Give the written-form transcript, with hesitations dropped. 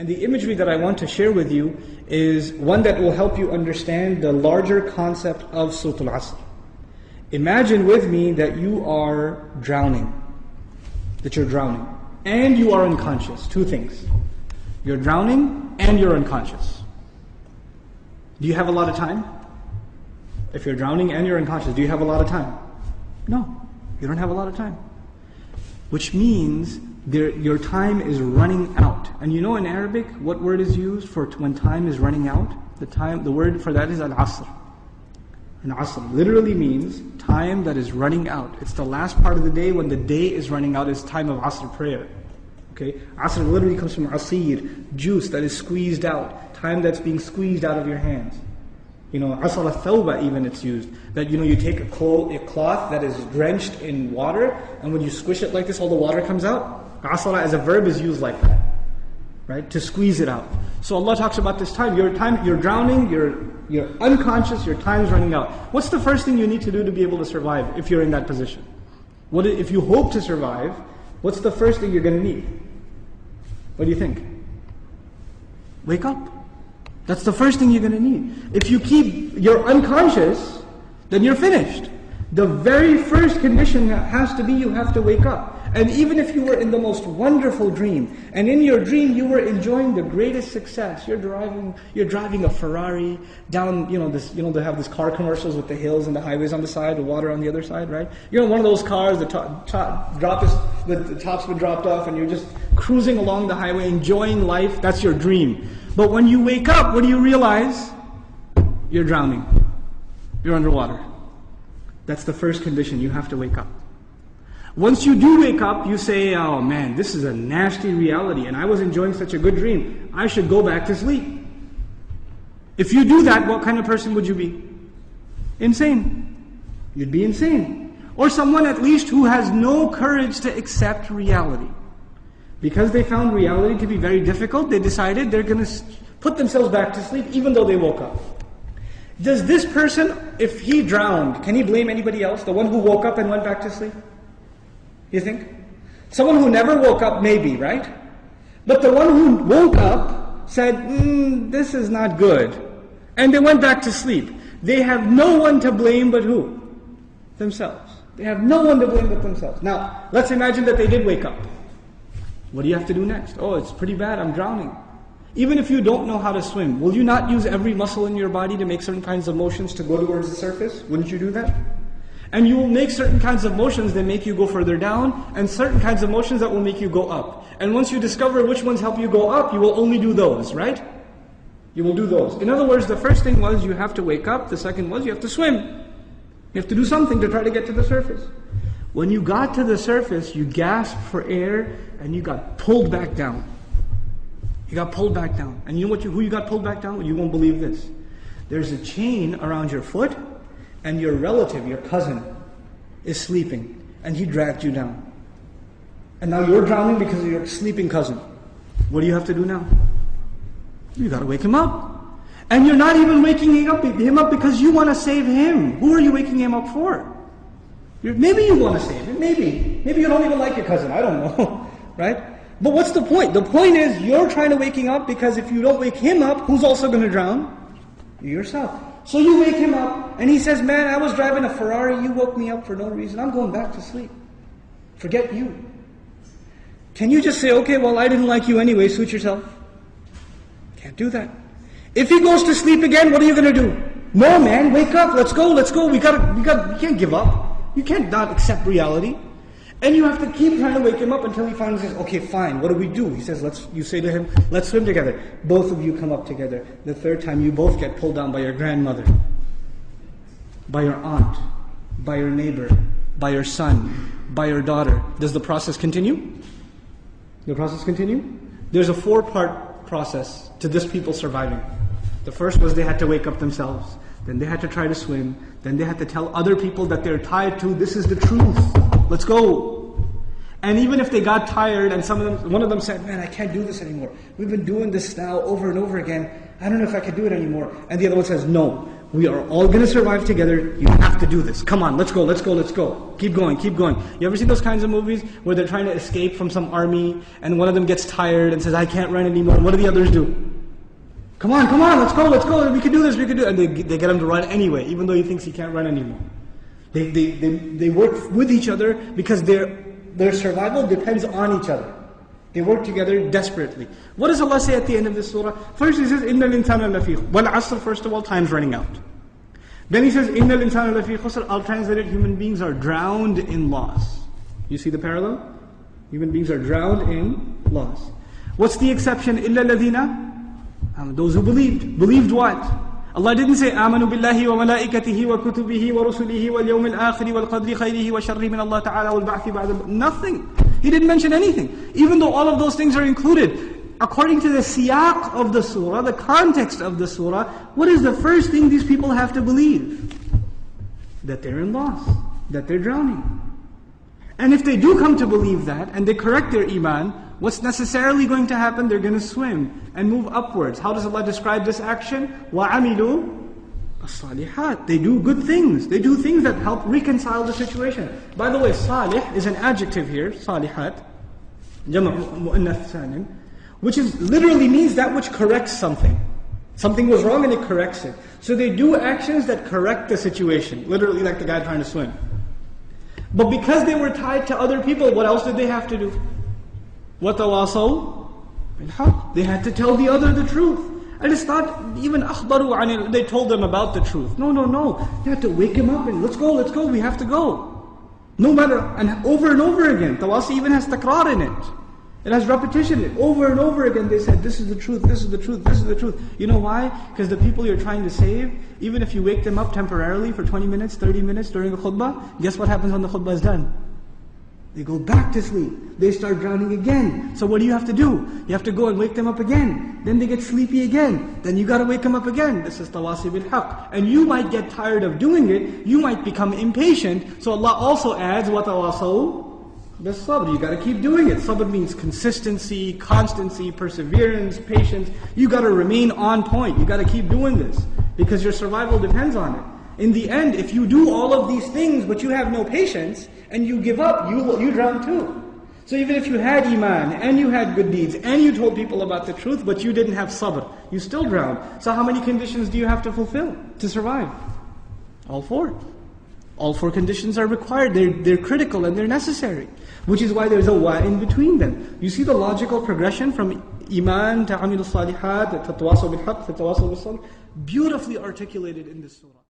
And the imagery that I want to share with you is one that will help you understand the larger concept of Surah Al-Asr. Imagine with me that you are drowning. And you are unconscious. Two things. You're drowning and you're unconscious. Do you have a lot of time? If you're drowning and you're unconscious, do you have a lot of time? No, you don't have a lot of time. Which means your time is running out. And you know in Arabic, what word is used for when time is running out? The word for that is al-asr. And asr literally means time that is running out. It's the last part of the day when the day is running out. It's time of asr prayer. Okay, asr literally comes from asir, juice that is squeezed out, time that's being squeezed out of your hands. You know, asr al-thawba even it's used. That you take a cloth that is drenched in water, and when you squish it like this, all the water comes out. Asr as a verb is used like that, right? To squeeze it out. So Allah talks about this time. You're drowning, you're unconscious, your time's running out. What's the first thing you need to do to be able to survive if you're in that position? If you hope to survive, what's the first thing you're going to need? What do you think? Wake up. That's the first thing you're going to need. If you're unconscious, then you're finished. The very first condition has to be you have to wake up. And even if you were in the most wonderful dream, and in your dream you were enjoying the greatest success, you're driving a Ferrari down, they have these car commercials with the hills and the highways on the side, the water on the other side, right? You're in one of those cars, the top's been dropped off, and you're just cruising along the highway, enjoying life. That's your dream. But when you wake up, what do you realize? You're drowning. You're underwater. That's the first condition. You have to wake up. Once you do wake up, you say, oh man, this is a nasty reality, and I was enjoying such a good dream. I should go back to sleep. If you do that, what kind of person would you be? Insane. You'd be insane. Or someone at least who has no courage to accept reality. Because they found reality to be very difficult, they decided they're going to put themselves back to sleep even though they woke up. Does this person, if he drowned, can he blame anybody else? The one who woke up and went back to sleep? You think? Someone who never woke up, maybe, right? But the one who woke up said, this is not good. And they went back to sleep. They have no one to blame but who? Themselves. They have no one to blame but themselves. Now, let's imagine that they did wake up. What do you have to do next? Oh, it's pretty bad, I'm drowning. Even if you don't know how to swim, will you not use every muscle in your body to make certain kinds of motions to go towards the surface? Wouldn't you do that? And you will make certain kinds of motions that make you go further down, and certain kinds of motions that will make you go up. And once you discover which ones help you go up, you will only do those, right? You will do those. In other words, the first thing was you have to wake up, the second was you have to swim. You have to do something to try to get to the surface. When you got to the surface, you gasped for air, and you got pulled back down. You got pulled back down. And you know who you got pulled back down? You won't believe this. There's a chain around your foot, and your relative, your cousin, is sleeping, and he dragged you down. And now you're drowning because of your sleeping cousin. What do you have to do now? You got to wake him up. And you're not even waking him up because you want to save him. Who are you waking him up for? Maybe you want to save him, maybe. Maybe you don't even like your cousin, I don't know, right? But what's the point? The point is you're trying to wake him up because if you don't wake him up, who's also going to drown? You yourself. So you wake him up, and he says, man, I was driving a Ferrari, you woke me up for no reason, I'm going back to sleep. Forget you. Can you just say, okay, well, I didn't like you anyway, suit yourself? Can't do that. If he goes to sleep again, what are you going to do? No, man, wake up, let's go, we can't give up. You can't not accept reality. And you have to keep trying to wake him up until he finally says, okay, fine, what do we do? He says, you say to him, let's swim together. Both of you come up together. The third time, you both get pulled down by your grandmother, by your aunt, by your neighbor, by your son, by your daughter. Does the process continue? The process continue? There's a 4-part process to this people surviving. The first was they had to wake up themselves. Then they had to try to swim. Then they had to tell other people that they're tied to, this is the truth. Let's go. And even if they got tired and one of them said, man, I can't do this anymore. We've been doing this now over and over again. I don't know if I can do it anymore. And the other one says, no, We are all going to survive together. You have to do this. Come on, let's go, let's go, let's go. Keep going, keep going. You ever seen those kinds of movies where they're trying to escape from some army and one of them gets tired and says, I can't run anymore. And what do the others do? Come on, let's go. We can do this, we can do it. And they get him to run anyway, even though he thinks he can't run anymore. They work with each other because their survival depends on each other. They work together desperately. What does Allah say at the end of this surah? First He says, إِنَّ الْإِنسَانَ لَفِي Wal asr, first of all, time's running out. Then He says, إِنَّ الْإِنسَانَ لَفِي خُسْرٍ I'll translate it, human beings are drowned in loss. You see the parallel? Human beings are drowned in loss. What's the exception? إِلَّا الَّذِينَ Those who believed. Believed what? Allah didn't say, آمَنُوا بِاللَّهِ وَمَلَائِكَتِهِ وَكُتُبِهِ وَرُسُلِهِ وَالْيَوْمِ الْآخِرِ وَالْقَدْرِ خَيْرِهِ وَشَرِّهِ مِنَ اللَّهِ تَعَالَى وَالْبَعْثِ بَعْدَ Nothing. He didn't mention anything. Even though all of those things are included. According to the siyaq of the surah, the context of the surah, what is the first thing these people have to believe? That they're in loss. That they're drowning. And if they do come to believe that, and they correct their iman, what's necessarily going to happen? They're going to swim and move upwards. How does Allah describe this action? وَعَمِلُوا الصَّالِحَاتِ They do good things. They do things that help reconcile the situation. By the way, salih is an adjective here, salihat, jama' mu'annath salim, which is literally means that which corrects something. Something was wrong and it corrects it. So they do actions that correct the situation. Literally like the guy trying to swim. But because they were tied to other people, what else did they have to do? وَتَوَاصَوْا بِالْحَقِّ They had to tell the other the truth. And it's not even أخبروا عن it. They told them about the truth. No. They had to wake him up and let's go, we have to go. No matter, and over again. Tawasi even has takrar in it. It has repetition. Over and over again they said, this is the truth, this is the truth, this is the truth. You know why? Because the people you're trying to save, even if you wake them up temporarily for 20 minutes, 30 minutes during a khutbah, guess what happens when the khutbah is done? They go back to sleep. They start drowning again. So what do you have to do? You have to go and wake them up again. Then they get sleepy again. Then you got to wake them up again. This is tawasi bil haqq. And you might get tired of doing it. You might become impatient. So Allah also adds, وَتَوَاصَوْا بِالصَّبْرِ You got to keep doing it. Sabr means consistency, constancy, perseverance, patience. You got to remain on point. You got to keep doing this. Because your survival depends on it. In the end, if you do all of these things but you have no patience, and you give up, you drown too. So even if you had iman, and you had good deeds, and you told people about the truth, but you didn't have sabr, you still drown. So how many conditions do you have to fulfill to survive? All four. All four conditions are required. They're critical and they're necessary. Which is why there's a wa in between them. You see the logical progression from iman to amil salihat, to tawasaw bil haqq, to tawasaw bil sabr, beautifully articulated in this surah.